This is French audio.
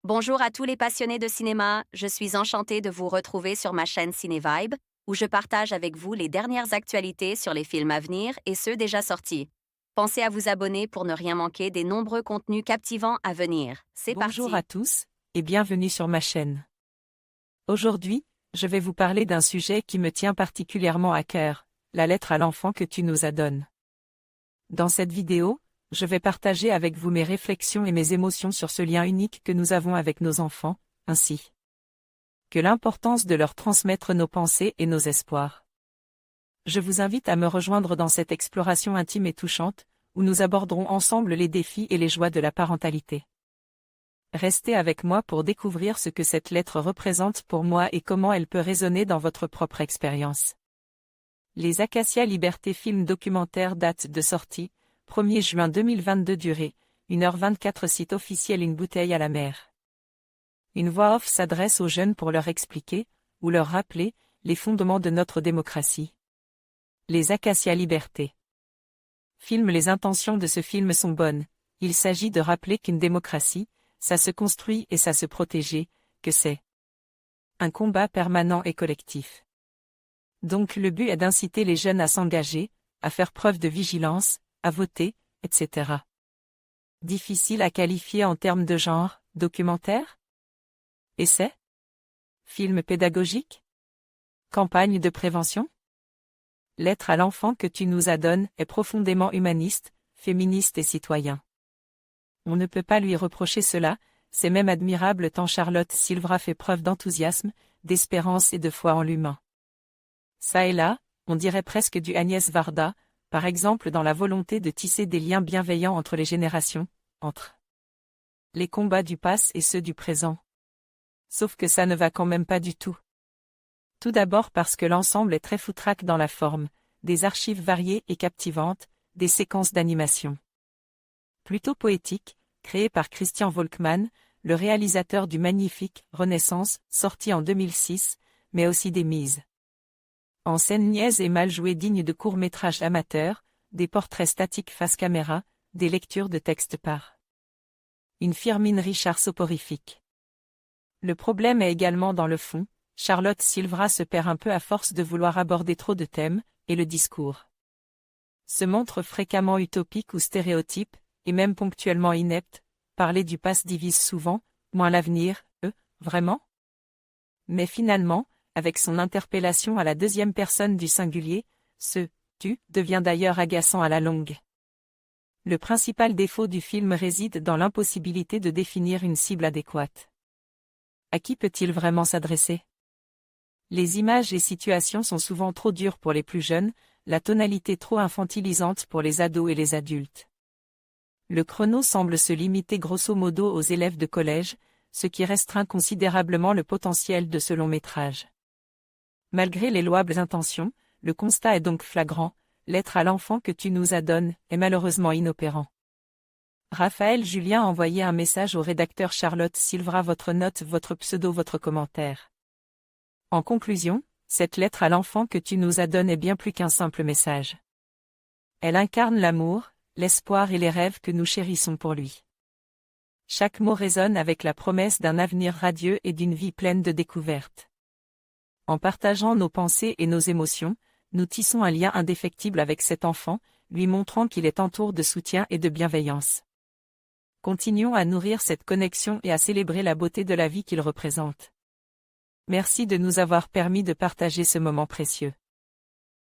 Bonjour à tous les passionnés de cinéma, je suis enchantée de vous retrouver sur ma chaîne CinéVibe, où je partage avec vous les dernières actualités sur les films à venir et ceux déjà sortis. Pensez à vous abonner pour ne rien manquer des nombreux contenus captivants à venir. C'est Bonjour parti! à tous, et bienvenue sur ma chaîne. Aujourd'hui, je vais vous parler d'un sujet qui me tient particulièrement à cœur, la lettre à l'enfant que tu nous adonnes. Dans cette vidéo, je vais partager avec vous mes réflexions et mes émotions sur ce lien unique que nous avons avec nos enfants, ainsi que l'importance de leur transmettre nos pensées et nos espoirs. Je vous invite à me rejoindre dans cette exploration intime et touchante, où nous aborderons ensemble les défis et les joies de la parentalité. Restez avec moi pour découvrir ce que cette lettre représente pour moi et comment elle peut résonner dans votre propre expérience. Les Acacias Liberté film documentaire date de sortie, 1er juin 2022 durée, 1h24 site officiel Une bouteille à la mer. Une voix off s'adresse aux jeunes pour leur expliquer, ou leur rappeler, les fondements de notre démocratie. Les Acacias Liberté. Les intentions de ce film sont bonnes, il s'agit de rappeler qu'une démocratie, ça se construit et ça se protéger, que c'est un combat permanent et collectif. Donc le but est d'inciter les jeunes à s'engager, à faire preuve de vigilance, à voter, etc. Difficile à qualifier en termes de genre, documentaire? Essai? Film pédagogique? Campagne de prévention? Lettre à l'enfant que tu nous adonnes est profondément humaniste, féministe et citoyen. On ne peut pas lui reprocher cela, c'est même admirable tant Charlotte Silvra fait preuve d'enthousiasme, d'espérance et de foi en l'humain. Ça et là, on dirait presque du Agnès Varda, par exemple dans la volonté de tisser des liens bienveillants entre les générations, entre les combats du passé et ceux du présent. Sauf que ça ne va quand même pas du tout. Tout d'abord parce que l'ensemble est très foutraque dans la forme, des archives variées et captivantes, des séquences d'animation plutôt poétiques, créées par Christian Volkmann, le réalisateur du magnifique « Renaissance » sorti en 2006, mais aussi des mises en scène niaises et mal jouées dignes de courts-métrages amateurs, des portraits statiques face caméra, des lectures de textes par une Firmin Richard soporifique. Le problème est également dans le fond, Charlotte Silvra se perd un peu à force de vouloir aborder trop de thèmes, et le discours se montre fréquemment utopique ou stéréotype, et même ponctuellement inepte. Parler du passé divise souvent, moins l'avenir, vraiment? Mais finalement, avec son interpellation à la deuxième personne du singulier, ce « tu » devient d'ailleurs agaçant à la longue. Le principal défaut du film réside dans l'impossibilité de définir une cible adéquate. À qui peut-il vraiment s'adresser? Les images et situations sont souvent trop dures pour les plus jeunes, la tonalité trop infantilisante pour les ados et les adultes. Le chrono semble se limiter grosso modo aux élèves de collège, ce qui restreint considérablement le potentiel de ce long métrage. Malgré les louables intentions, le constat est donc flagrant, l'être à l'enfant que tu nous adonnes est malheureusement inopérant. Raphaël Julien a envoyé un message au rédacteur Charlotte Silvra: votre note, votre pseudo, votre commentaire. En conclusion, cette lettre à l'enfant que tu nous adonnes est bien plus qu'un simple message. Elle incarne l'amour, l'espoir et les rêves que nous chérissons pour lui. Chaque mot résonne avec la promesse d'un avenir radieux et d'une vie pleine de découvertes. En partageant nos pensées et nos émotions, nous tissons un lien indéfectible avec cet enfant, lui montrant qu'il est entouré de soutien et de bienveillance. Continuons à nourrir cette connexion et à célébrer la beauté de la vie qu'il représente. Merci de nous avoir permis de partager ce moment précieux.